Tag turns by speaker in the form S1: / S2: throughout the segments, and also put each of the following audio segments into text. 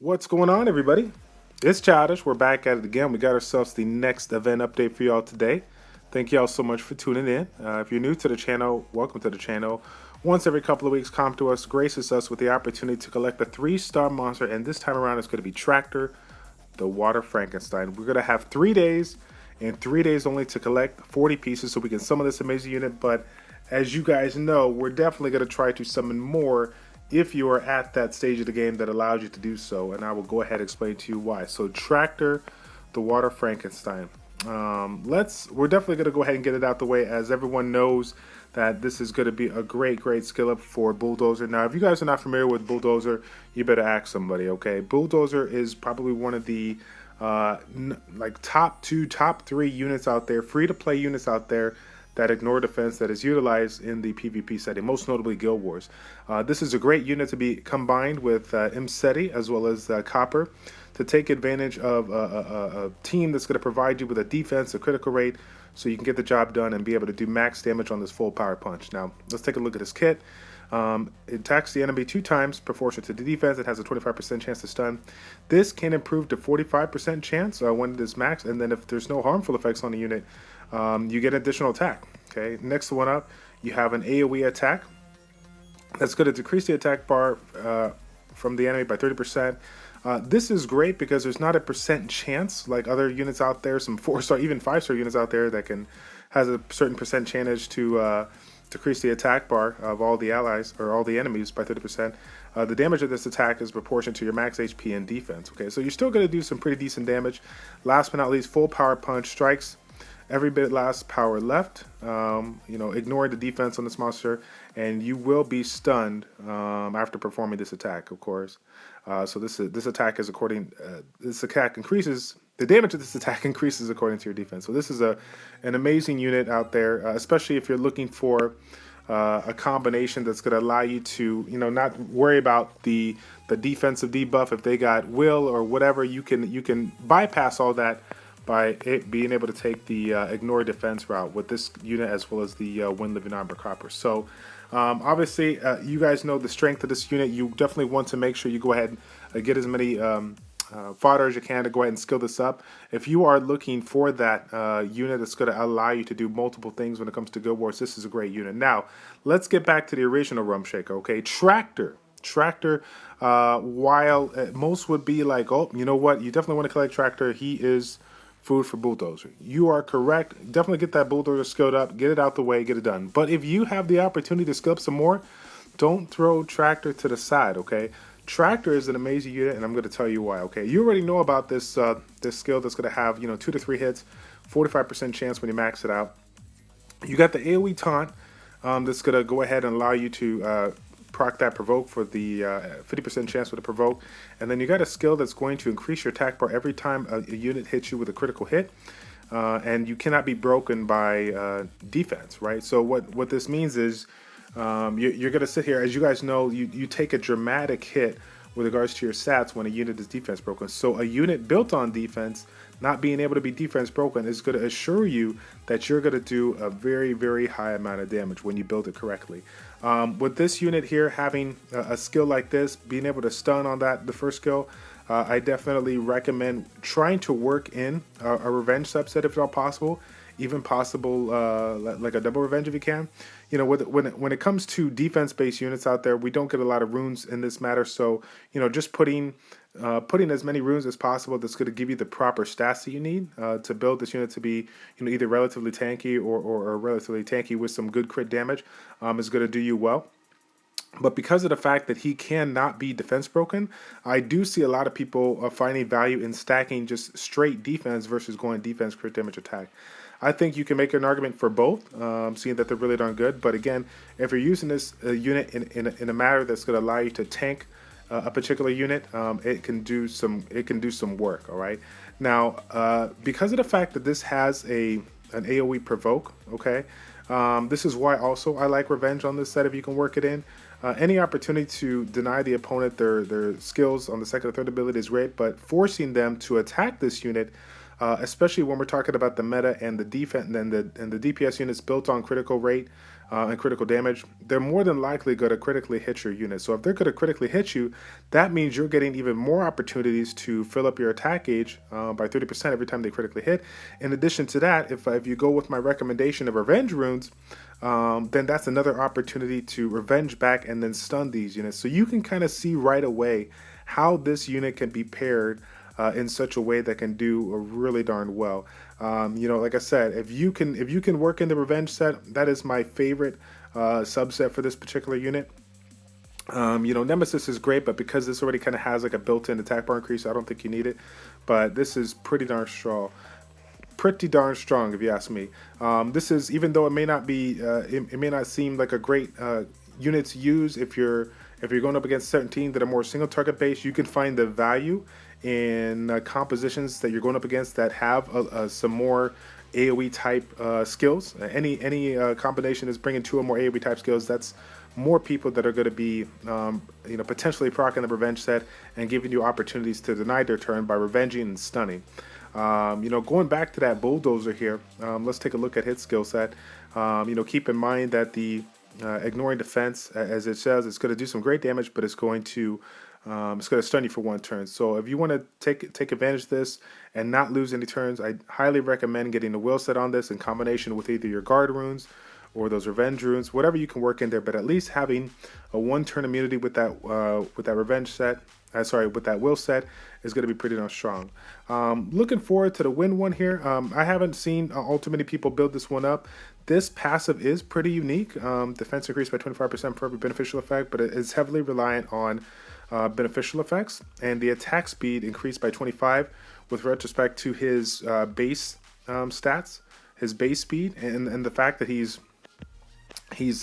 S1: What's going on, everybody? It's Childish. We're back at it again. We got ourselves the next event update for y'all today. Thank y'all so much for tuning in. If you're new to the channel, welcome to the channel. Once every couple of weeks, come to us, graces us with the opportunity to collect a 3-star monster, and this time around it's going to be Tractor, the Water Frankenstein. We're going to have 3 days, and 3 days only to collect 40 pieces so we can summon this amazing unit, but as you guys know, we're definitely going to try to summon more if you are at that stage of the game that allows you to do so, and I will go ahead and explain to you why. So Tractor, the Water Frankenstein. We're definitely going to go ahead and get it out the way, as everyone knows that this is going to be a great skill up for Bulldozer. Now, if you guys are not familiar with Bulldozer, you better ask somebody, okay? Bulldozer is probably one of the top 2, top 3 units out there, free to play units out there that ignore defense that is utilized in the PvP setting, most notably Guild Wars. This is a great unit to be combined with Imseti as well as Copper to take advantage of a team that's going to provide you with a defense, a critical rate, so you can get the job done and be able to do max damage on this full power punch. Now, let's take a look at this kit. It attacks the enemy 2 times proportional to the defense. It has a 25% chance to stun. This can improve to 45% chance when it is max, and then if there's no harmful effects on the unit, you get additional attack. Okay, next one up, you have an AoE attack that's going to decrease the attack bar from the enemy by 30%. This is great because there's not a percent chance like other units out there, some 4-star, even 5-star units out there that has a certain percent chance to decrease the attack bar of all the allies or all the enemies by 30%. The damage of this attack is proportional to your max HP and defense. Okay, so you're still going to do some pretty decent damage. Last but not least, full power punch strikes every bit last power left. Ignore the defense on this monster, and you will be stunned after performing this attack, of course. So this attack is this attack increases. The damage of this attack increases according to your defense. So this is an amazing unit out there, especially if you're looking for a combination that's going to allow you to, not worry about the defensive debuff if they got will or whatever. You can bypass all that by being able to take the ignore defense route with this unit, as well as the Win Living Armor Copper. So obviously, you guys know the strength of this unit. You definitely want to make sure you go ahead and get as many fodder as you can to go ahead and skill this up. If you are looking for that unit that's going to allow you to do multiple things when it comes to Guild Wars, this is a great unit. Now, let's get back to the original Rum Shaker, okay? Tractor, while most would be like, oh, you know what? You definitely want to collect Tractor. He is food for Bulldozer. You are correct. Definitely get that Bulldozer skilled up, get it out the way, get it done. But if you have the opportunity to skill up some more, don't throw Tractor to the side, okay? Tractor is an amazing unit, and I'm going to tell you why, okay? You already know about this this skill that's going to have, 2 to 3 hits, 45% chance when you max it out. You got the AoE taunt that's going to go ahead and allow you to proc that provoke for the 50% chance with a provoke, and then you got a skill that's going to increase your attack bar every time a unit hits you with a critical hit, and you cannot be broken by defense, right? So what this means is you're going to sit here, as you guys know, you take a dramatic hit with regards to your stats when a unit is defense broken. So a unit built on defense not being able to be defense broken is going to assure you that you're going to do a very, very high amount of damage when you build it correctly. With this unit here, having a skill like this, being able to stun on the first skill, I definitely recommend trying to work in a revenge subset if at all possible, even possible like a double revenge if you can. When it comes to defense-based units out there, we don't get a lot of runes in this matter, so just putting as many runes as possible that's going to give you the proper stats that you need to build this unit to be either relatively tanky or relatively tanky with some good crit damage is going to do you well. But because of the fact that he cannot be defense broken, I do see a lot of people finding value in stacking just straight defense versus going defense, crit damage, attack. I think you can make an argument for both, seeing that they're really darn good. But again, if you're using this unit in a manner that's going to allow you to tank a particular unit, it can do some work. All right. Now, because of the fact that this has an AOE provoke, okay, this is why also I like revenge on this set if you can work it in. Any opportunity to deny the opponent their skills on the second or third ability is great, but forcing them to attack this unit, especially when we're talking about the meta and the defense and the DPS units built on critical rate, and critical damage, they're more than likely going to critically hit your unit. So if they're going to critically hit you, that means you're getting even more opportunities to fill up your attack gauge by 30% every time they critically hit. In addition to that, if you go with my recommendation of revenge runes, then that's another opportunity to revenge back and then stun these units. So you can kind of see right away how this unit can be paired in such a way that can do really darn well. Like I said, if you can work in the revenge set, that is my favorite subset for this particular unit. Nemesis is great, but because this already kind of has like a built-in attack bar increase, I don't think you need it. But this is pretty darn strong. Pretty darn strong, if you ask me. This is, even though it may not be, it may not seem like a great unit to use if you're going up against certain teams that are more single target based. You can find the value in compositions that you're going up against that have some more AoE type skills. Any combination is bringing 2 or more AoE type skills. That's more people that are going to be potentially proccing the revenge set and giving you opportunities to deny their turn by revenging and stunning. Going back to that Bulldozer here, let's take a look at his skill set. Keep in mind that the ignoring defense, as it says, it's going to do some great damage, but it's going to stun you for 1 turn. So if you want to take advantage of this and not lose any turns, I highly recommend getting the will set on this in combination with either your guard runes or those revenge runes, whatever you can work in there. But at least having a 1-turn immunity with that revenge set, with that will set, is going to be pretty darn strong. Looking forward to the win one here. I haven't seen all too many people build this one up. This passive is pretty unique. Defense increased by 25% for every beneficial effect, but it is heavily reliant on beneficial effects, and the attack speed increased by 25 with retrospect to his base stats, his base speed, and the fact that he's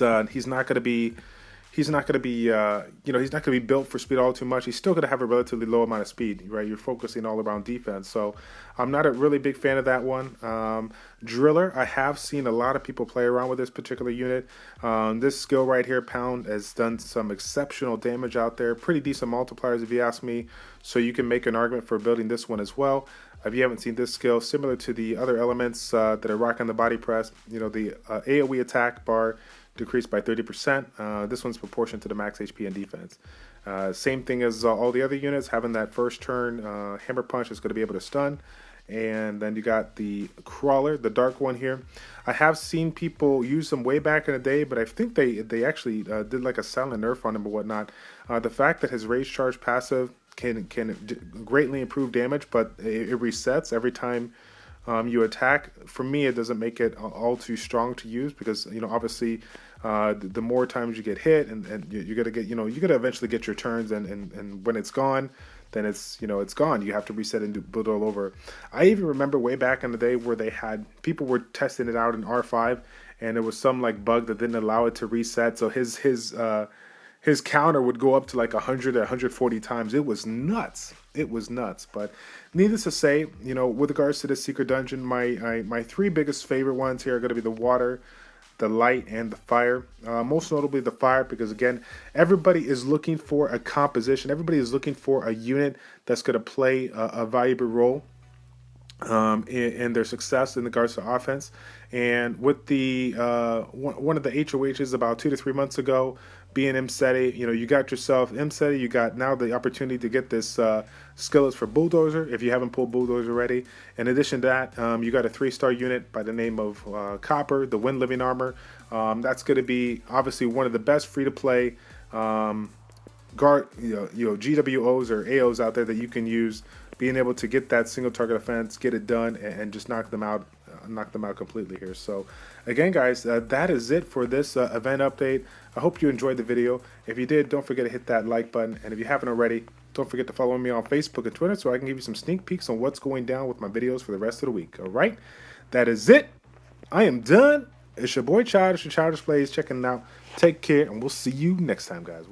S1: not going to be he's not going to be built for speed all too much. He's still going to have a relatively low amount of speed, right? You're focusing all around defense. So I'm not a really big fan of that one. Driller, I have seen a lot of people play around with this particular unit. This skill right here, Pound, has done some exceptional damage out there. Pretty decent multipliers if you ask me. So you can make an argument for building this one as well. If you haven't seen this skill, similar to the other elements that are rocking the body press, the AoE attack bar decreased by 30%. This one's proportion to the max HP and defense. Same thing as all the other units, having that first turn hammer punch is going to be able to stun. And then you got the crawler, the dark one here. I have seen people use them way back in the day, but I think they actually did like a silent nerf on him or whatnot. The fact that his rage charge passive can greatly improve damage, but it resets every time you attack. For me, it doesn't make it all too strong to use because obviously the more times you get hit and you're gonna get you're gonna eventually get your turns, and when it's gone, then it's gone. You have to reset and build all over. I even remember way back in the day where people were testing it out in R5, and there was some like bug that didn't allow it to reset. So his counter would go up to like 100 or 140 times. It was nuts. It was nuts. But needless to say, with regards to this secret dungeon, my 3 biggest favorite ones here are going to be the water, the light, and the fire. Most notably the fire, because again, everybody is looking for a composition. Everybody is looking for a unit that's going to play a valuable role in their success in regards to offense. And with the one of the HOHs about 2 to 3 months ago being MSETI, you got yourself MSETI, you got now the opportunity to get this skillups for Bulldozer if you haven't pulled Bulldozer already. In addition to that, you got a 3-star unit by the name of Copper, the Wind Living Armor. That's going to be obviously one of the best free-to-play GWOs or AOs out there that you can use, being able to get that single target offense, get it done, and just knock them out completely here. So again, guys, that is it for this event update. I hope you enjoyed the video. If you did, don't forget to hit that like button, and if you haven't already, don't forget to follow me on Facebook and Twitter so I can give you some sneak peeks on what's going down with my videos for the rest of the week. All right, that is it. I am done. It's your boy Childish from ChildishPlays checking out. Take care, and we'll see you next time, guys.